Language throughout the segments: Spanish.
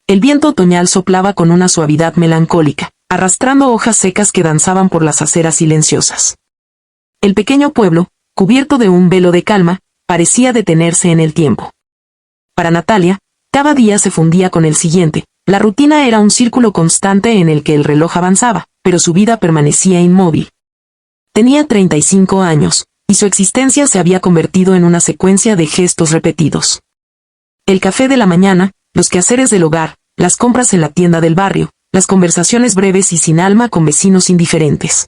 El viento otoñal soplaba con una suavidad melancólica, arrastrando hojas secas que danzaban por las aceras silenciosas. El pequeño pueblo, cubierto de un velo de calma, parecía detenerse en el tiempo. Para Natalia, cada día se fundía con el siguiente. La rutina era un círculo constante en el que el reloj avanzaba, pero su vida permanecía inmóvil. Tenía 35 años, y su existencia se había convertido en una secuencia de gestos repetidos. El café de la mañana, los quehaceres del hogar, las compras en la tienda del barrio, las conversaciones breves y sin alma con vecinos indiferentes.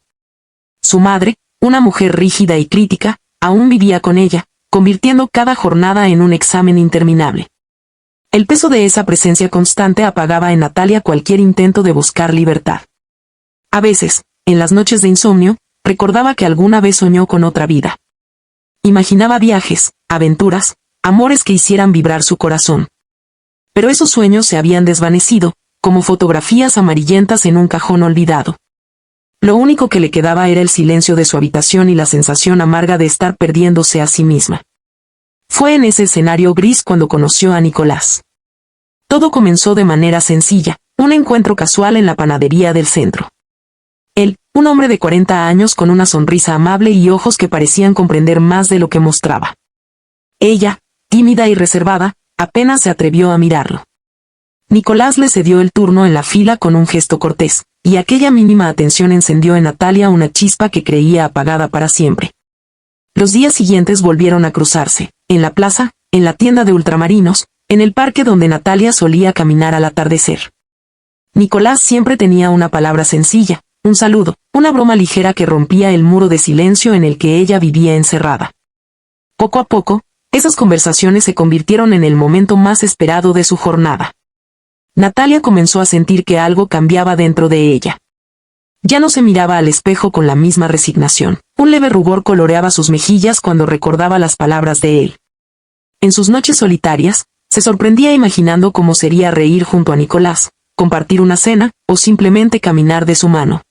Su madre, una mujer rígida y crítica, aún vivía con ella, convirtiendo cada jornada en un examen interminable. El peso de esa presencia constante apagaba en Natalia cualquier intento de buscar libertad. A veces, en las noches de insomnio, recordaba que alguna vez soñó con otra vida. Imaginaba viajes, aventuras, amores que hicieran vibrar su corazón. Pero esos sueños se habían desvanecido, como fotografías amarillentas en un cajón olvidado. Lo único que le quedaba era el silencio de su habitación y la sensación amarga de estar perdiéndose a sí misma. Fue en ese escenario gris cuando conoció a Nicolás. Todo comenzó de manera sencilla, un encuentro casual en la panadería del centro. Él, un hombre de 40 años con una sonrisa amable y ojos que parecían comprender más de lo que mostraba. Ella, tímida y reservada, apenas se atrevió a mirarlo. Nicolás le cedió el turno en la fila con un gesto cortés, y aquella mínima atención encendió en Natalia una chispa que creía apagada para siempre. Los días siguientes volvieron a cruzarse, en la plaza, en la tienda de ultramarinos, en el parque donde Natalia solía caminar al atardecer. Nicolás siempre tenía una palabra sencilla, un saludo, una broma ligera que rompía el muro de silencio en el que ella vivía encerrada. Poco a poco, esas conversaciones se convirtieron en el momento más esperado de su jornada. Natalia comenzó a sentir que algo cambiaba dentro de ella. Ya no se miraba al espejo con la misma resignación. Un leve rubor coloreaba sus mejillas cuando recordaba las palabras de él. En sus noches solitarias, se sorprendía imaginando cómo sería reír junto a Nicolás, compartir una cena, o simplemente caminar de su mano.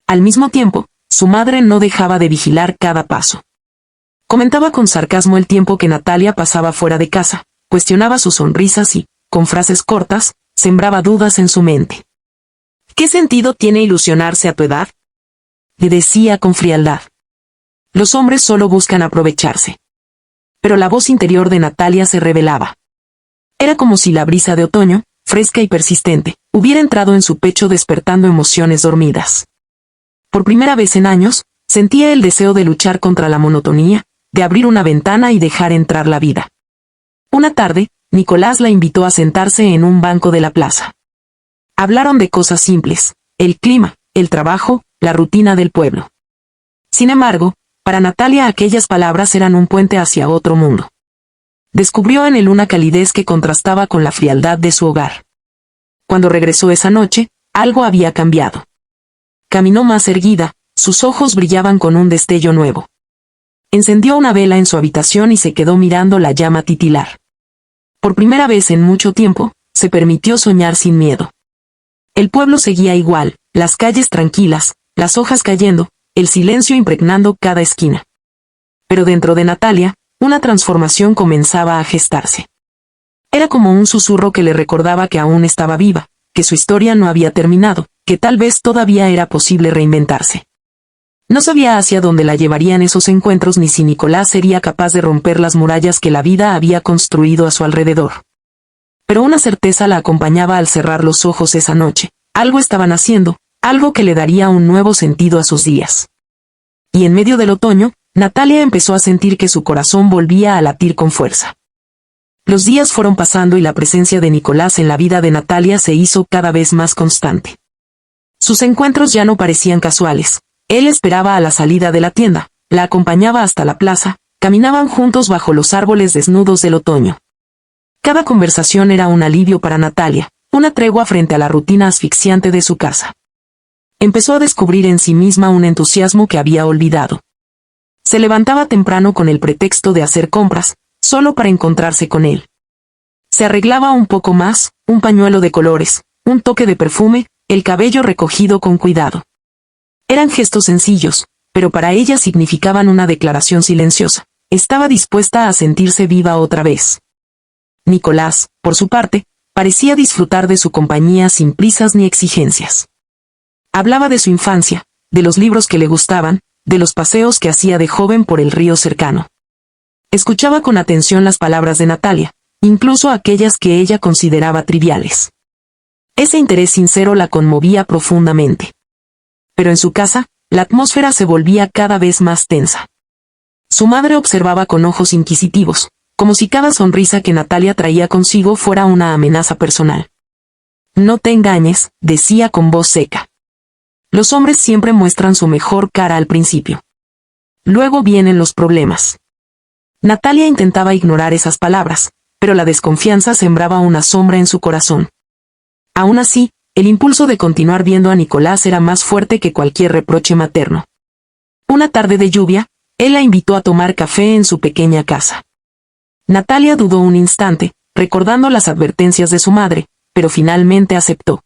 Al mismo tiempo, su madre no dejaba de vigilar cada paso. Comentaba con sarcasmo el tiempo que Natalia pasaba fuera de casa, cuestionaba sus sonrisas y, con frases cortas, sembraba dudas en su mente. ¿Qué sentido tiene ilusionarse a tu edad?, le decía con frialdad. Los hombres solo buscan aprovecharse. Pero la voz interior de Natalia se revelaba. Era como si la brisa de otoño, fresca y persistente, hubiera entrado en su pecho despertando emociones dormidas. Por primera vez en años, sentía el deseo de luchar contra la monotonía, de abrir una ventana y dejar entrar la vida. Una tarde, Nicolás la invitó a sentarse en un banco de la plaza. Hablaron de cosas simples, el clima, el trabajo, la rutina del pueblo. Sin embargo, para Natalia aquellas palabras eran un puente hacia otro mundo. Descubrió en él una calidez que contrastaba con la frialdad de su hogar. Cuando regresó esa noche, algo había cambiado. Caminó más erguida, sus ojos brillaban con un destello nuevo. Encendió una vela en su habitación y se quedó mirando la llama titilar. Por primera vez en mucho tiempo, se permitió soñar sin miedo. El pueblo seguía igual, las calles tranquilas, las hojas cayendo, el silencio impregnando cada esquina. Pero dentro de Natalia, una transformación comenzaba a gestarse. Era como un susurro que le recordaba que aún estaba viva, que su historia no había terminado, que tal vez todavía era posible reinventarse. No sabía hacia dónde la llevarían esos encuentros ni si Nicolás sería capaz de romper las murallas que la vida había construido a su alrededor. Pero una certeza la acompañaba al cerrar los ojos esa noche. Algo estaban haciendo, algo que le daría un nuevo sentido a sus días. Y en medio del otoño, Natalia empezó a sentir que su corazón volvía a latir con fuerza. Los días fueron pasando y la presencia de Nicolás en la vida de Natalia se hizo cada vez más constante. Sus encuentros ya no parecían casuales. Él esperaba a la salida de la tienda, la acompañaba hasta la plaza, caminaban juntos bajo los árboles desnudos del otoño. Cada conversación era un alivio para Natalia, una tregua frente a la rutina asfixiante de su casa. Empezó a descubrir en sí misma un entusiasmo que había olvidado. Se levantaba temprano con el pretexto de hacer compras, solo para encontrarse con él. Se arreglaba un poco más, un pañuelo de colores, un toque de perfume, el cabello recogido con cuidado. Eran gestos sencillos, pero para ella significaban una declaración silenciosa. Estaba dispuesta a sentirse viva otra vez. Nicolás, por su parte, Parecía disfrutar de su compañía sin prisas ni exigencias. Hablaba de su infancia, de los libros que le gustaban, de los paseos que hacía de joven por el río cercano. Escuchaba con atención las palabras de Natalia, incluso aquellas que ella consideraba triviales. Ese interés sincero la conmovía profundamente. Pero en su casa, la atmósfera se volvía cada vez más tensa. Su madre observaba con ojos inquisitivos, como si cada sonrisa que Natalia traía consigo fuera una amenaza personal. No te engañes, decía con voz seca. Los hombres siempre muestran su mejor cara al principio. Luego vienen los problemas. Natalia intentaba ignorar esas palabras, pero la desconfianza sembraba una sombra en su corazón. Aún así, el impulso de continuar viendo a Nicolás era más fuerte que cualquier reproche materno. Una tarde de lluvia, él la invitó a tomar café en su pequeña casa. Natalia dudó un instante, recordando las advertencias de su madre, pero finalmente aceptó.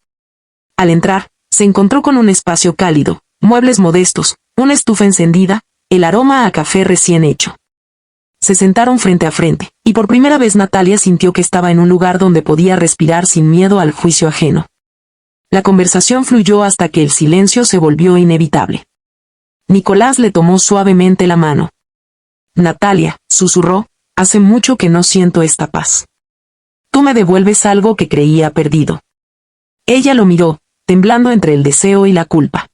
Al entrar, se encontró con un espacio cálido, muebles modestos, una estufa encendida, el aroma a café recién hecho. Se sentaron frente a frente, y por primera vez Natalia sintió que estaba en un lugar donde podía respirar sin miedo al juicio ajeno. La conversación fluyó hasta que el silencio se volvió inevitable. Nicolás le tomó suavemente la mano. Natalia, susurró, hace mucho que no siento esta paz. Tú me devuelves algo que creía perdido. Ella lo miró, temblando entre el deseo y la culpa.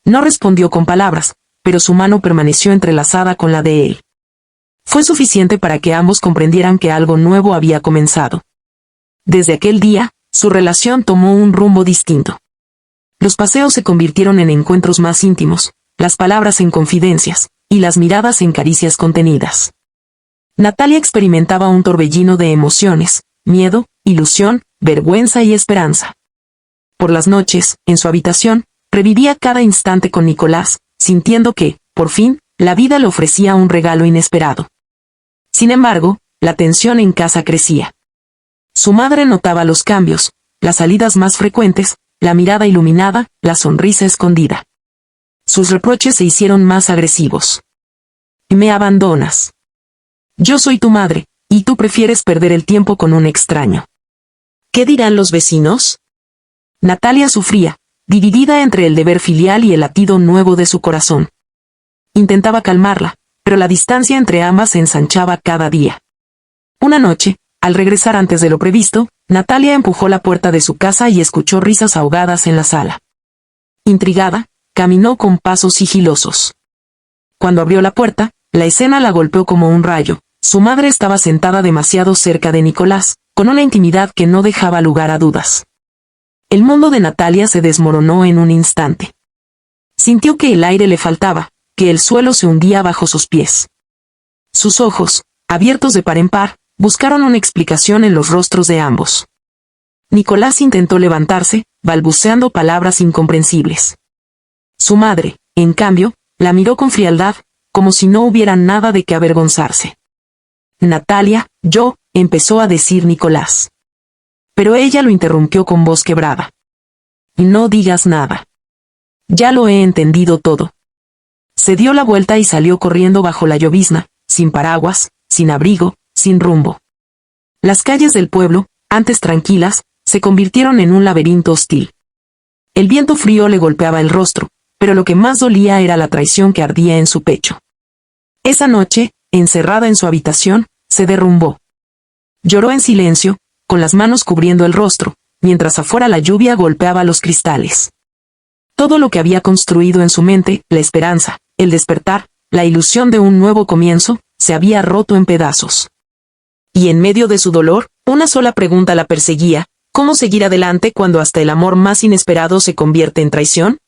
No respondió con palabras, pero su mano permaneció entrelazada con la de él. Fue suficiente para que ambos comprendieran que algo nuevo había comenzado. Desde aquel día, su relación tomó un rumbo distinto. Los paseos se convirtieron en encuentros más íntimos, las palabras en confidencias, y las miradas en caricias contenidas. Natalia experimentaba un torbellino de emociones, miedo, ilusión, vergüenza y esperanza. Por las noches, en su habitación, revivía cada instante con Nicolás, sintiendo que, por fin, la vida le ofrecía un regalo inesperado. Sin embargo, la tensión en casa crecía. Su madre notaba los cambios, las salidas más frecuentes, la mirada iluminada, la sonrisa escondida. Sus reproches se hicieron más agresivos. Me abandonas. Yo soy tu madre, y tú prefieres perder el tiempo con un extraño. ¿Qué dirán los vecinos? Natalia sufría, dividida entre el deber filial y el latido nuevo de su corazón. Intentaba calmarla, pero la distancia entre ambas se ensanchaba cada día. Una noche, al regresar antes de lo previsto, Natalia empujó la puerta de su casa y escuchó risas ahogadas en la sala. Intrigada, caminó con pasos sigilosos. Cuando abrió la puerta, la escena la golpeó como un rayo. Su madre estaba sentada demasiado cerca de Nicolás, con una intimidad que no dejaba lugar a dudas. El mundo de Natalia se desmoronó en un instante. Sintió que el aire le faltaba, que el suelo se hundía bajo sus pies. Sus ojos, abiertos de par en par, buscaron una explicación en los rostros de ambos. Nicolás intentó levantarse, balbuceando palabras incomprensibles. Su madre, en cambio, la miró con frialdad, como si no hubiera nada de qué avergonzarse. Natalia, empezó a decir Nicolás. Pero ella lo interrumpió con voz quebrada. No digas nada. Ya lo he entendido todo. Se dio la vuelta y salió corriendo bajo la llovizna, sin paraguas, sin abrigo, sin rumbo. Las calles del pueblo, antes tranquilas, se convirtieron en un laberinto hostil. El viento frío le golpeaba el rostro, pero lo que más dolía era la traición que ardía en su pecho. Esa noche, encerrada en su habitación, se derrumbó. Lloró en silencio, con las manos cubriendo el rostro, mientras afuera la lluvia golpeaba los cristales. Todo lo que había construido en su mente, la esperanza, el despertar, la ilusión de un nuevo comienzo, se había roto en pedazos. Y en medio de su dolor, una sola pregunta la perseguía: ¿cómo seguir adelante cuando hasta el amor más inesperado se convierte en traición?